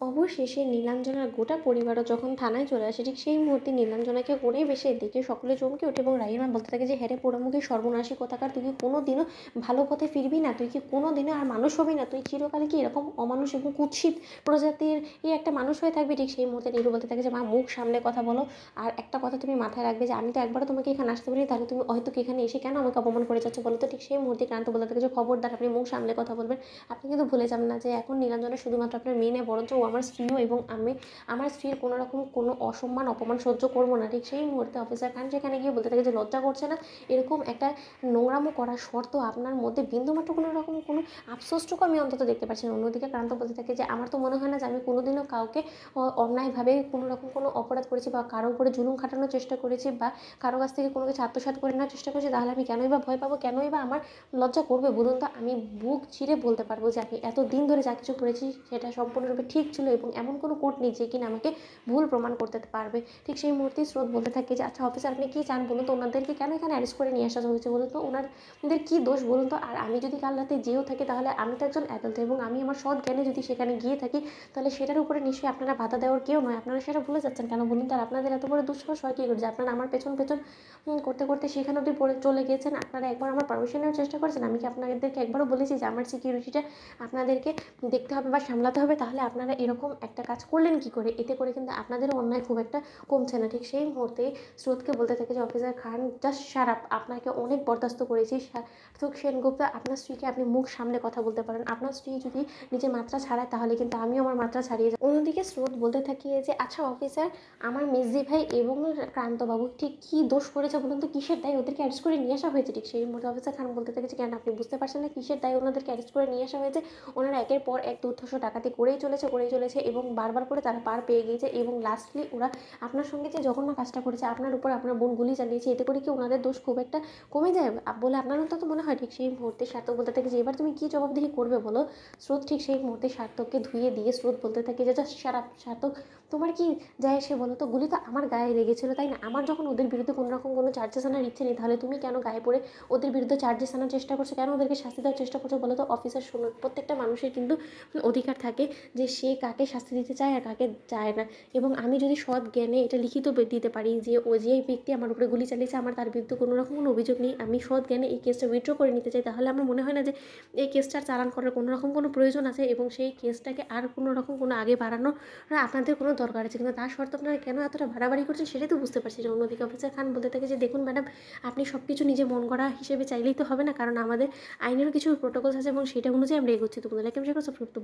অবশেষে নীলাঞ্জনার গোটা পরিবারও যখন থানায় চলে আসে, ঠিক সেই মুহূর্তে নীলাঞ্জনাকে কোণে বেশে দেখে সকলে চমকে ওঠে এবং রাহিমা বলতে থাকে যে, হ্যাঁ রে পোড়ামুখী সর্বনাশী কোথাকার, তুই কি কোনো দিনও ভালো পথে ফিরবি না? তুই কি কোনো দিনও আর মানুষ হবি না? তুই চিরকালে কি এরকম অমানুষ এবং কুৎসিত প্রজাতির একটা মানুষ হয়ে থাকবি? ঠিক সেই মুহূর্তে নীরু বলতে থাকে যে, মা মুখ সামলে কথা বলো। আর একটা কথা তুমি মাথায় রাখবে যে আমি তো একবারও তোমাকে এখানে আসতে বলিনি, তাহলে তুমি হয়তো এখানে এসে কেন আমাকে অপমান করে যাচ্ছ বলো তো? ঠিক সেই মুহূর্তে ক্রান্ত বলতে থাকে যে, খবরদার, আপনি মুখ সামলে কথা বলবেন। আপনি কিন্তু ভুলে যাবেন না যে এখন নীলাঞ্জনা শুধুমাত্র আপনার মেয়ে নয়, বরঞ্চ ও আমার স্ত্রীও, এবং আমি আমার স্ত্রীর কোনো রকম কোনো অসম্মান অপমান সহ্য করবো না। ঠিক সেই মুহূর্তে অফিসার খান সেখানে গিয়ে বলতে থাকে যে, লজ্জা করছে না এরকম একটা নোংরামো করার শর্ত আপনার মধ্যে বিন্দুমাত্র কোনো রকম কোনো আফসোসটুকু আমি অন্তত দেখতে পাচ্ছি না। অন্যদিকে ক্রান্ত বলতে থাকে যে, আমার তো মনে হয় না যে আমি কোনোদিনও কাউকে অন্যায়ভাবে কোনো রকম কোনো অপরাধ করেছি বা কারো উপরে জুলুম খাটানোর চেষ্টা করেছি বা কারো কাছ থেকে কোনো কিছু আত্মসাৎ করে নেওয়ার চেষ্টা করেছি। তাহলে আমি কেনই বা ভয় পাবো, কেনই বা আমার লজ্জা করবে বলুন তো? আমি বুক চিরে বলতে পারবো যে আমি এতদিন ধরে যা কিছু করেছি সেটা সম্পূর্ণরূপে ঠিক ছিল এবং এমন কোনো কোর্ট নেই যে কিনা আমাকে ভুল প্রমাণ করতে পারবে। ঠিক সেই মুহূর্তেই স্রোত বলতে থাকে যে, আচ্ছা অফিসার, আপনি কী চান বলুন তো? ওনাদেরকে কেন এখানে অ্যারেস্ট করে নিয়ে আসা হয়েছে বলুন তো? ওনাদের কী দোষ বলুন তো? আর আমি যদি কাল রাতে যেও থাকি, তাহলে আমি তো একজন অ্যাডাল্ট এবং আমি আমার সৎ জ্ঞানে যদি সেখানে গিয়ে থাকি, তাহলে সেটার উপরে নিশ্চয়ই আপনারা বাধা দেওয়ার কেউ নয়। আপনারা সেটা ভুলে যাচ্ছেন কেন বলুন তো? আর আপনাদের এত বড় দুঃসাহস হয় কী করে যে আপনারা আমার পেছন পেছন করতে করতে সেখানে অবধি পড়ে চলে গিয়েছেন? আপনারা একবার আমার পারমিশন নেওয়ার চেষ্টা করেছেন? আমি কি আপনাদেরকে একবারও বলেছি যে আমার সিকিউরিটিটা আপনাদেরকে দেখতে হবে বা সামলাতে হবে? তাহলে আপনারা এরকম একটা কাজ করলেন কী করে? এতে করে কিন্তু আপনাদেরও অন্যায় খুব একটা কমছে না। ঠিক সেই মুহূর্তেই স্রোতকে বলতে থাকে যে, অফিসার খান জাস্ট শাট আপ, আপনাকে অনেক বরদাস্ত করেছি। সার্থক সেনগুপ্ত, আপনার স্ত্রীকে আপনি মুখ সামলে কথা বলতে পারেন। আপনার স্ত্রী যদি নিজের মাত্রা ছাড়ায়, তাহলে কিন্তু আমিও আমার মাত্রা ছাড়িয়ে যাই। অন্যদিকে স্রোত বলতে থাকি যে, আচ্ছা অফিসার, আমার মেজদি ভাই এবং ক্রান্তবাবু ঠিক কী দোষ করেছে বলুন তো? কিসের দায় ওদেরকে অ্যারেস্ট করে নিয়ে আসা হয়েছে? ঠিক সেই মুহূর্তে অফিসার খান বলতে থাকে যে, কেন আপনি বুঝতে পারছেন না কিসের দায় ওনাদেরকে অ্যারেস্ট করে নিয়ে আসা হয়েছে? ওনারা একের পর এক দুর্ধর্ষ ডাকাতি করেই চলেছে এবং বারবার করে তারা পার পেয়ে গিয়েছে এবং লাস্টলি ওরা আপনার সঙ্গে যে জঘন্য কাজটা করেছে, আপনার উপর আপনার বোন গুলি চালিয়েছে, এতে করে কি ওনাদের দোষ খুব একটা কমে যায় বলে আপনার তো মনে হয়? ঠিক সেই মুহূর্তে সার্থক বলতে থাকে যে, এবার তুমি কী জবাবদিহি করবে বলো? স্রোত ঠিক সেই মুহূর্তে সার্থককে ধুয়ে দিয়ে স্রোত বলতে থাকে যে, জাস্ট শাট আপ সার্থক, তোমার কি যায় এসে বলো তো? গুলি তো আমার গায়ে লেগেছিল, তাই না? আমার যখন ওদের বিরুদ্ধে কোনো রকম কোনো চার্জেস আনার ইচ্ছে নেই, তাহলে তুমি কেন গায়ে পড়ে ওদের বিরুদ্ধে চার্জেস আনার চেষ্টা করছো? কেন ওদেরকে শাস্তি দেওয়ার চেষ্টা করছো বলো তো? অফিসার শুনুন, প্রত্যেকটা মানুষের কিন্তু অধিকার থাকে যে সে কাকে শাস্তি দিতে চায় আর কাকে চায় না, এবং আমি যদি সৎ জ্ঞানে এটা লিখিত দিতে পারি যে যে ব্যক্তি আমার উপরে গুলি চালিয়েছে, আমার তার বিরুদ্ধে কোনো রকম কোনো অভিযোগ নেই, আমি সৎ জ্ঞানে এই কেসটা উইথড্র করে নিতে চাই, তাহলে আমার মনে হয় না যে এই কেসটা চালান করার কোনো রকম কোনো প্রয়োজন আছে এবং সেই কেসটাকে আর কোনো রকম কোনো আগে বাড়ানোর আপনাদের কোনো দরকার আছে। কিন্তু তার সত্ত্বেও আপনারা কেন এতটা বাড়াবাড়ি করছেন সেটাই তো বুঝতে পারছি না। অন্যদিকে অফিসার খান বলতে থাকে যে, দেখুন ম্যাডাম, আপনি সব কিছু নিজে মন গড়া হিসেবে চাইলেই তো হবে না, কারণ আমাদের আইনেরও কিছু প্রোটোকলস আছে এবং সেটা অনুযায়ী আমরা এগোচ্ছি। তো বন্ধুরা, কেমন সাবস্ক্রাইব করতে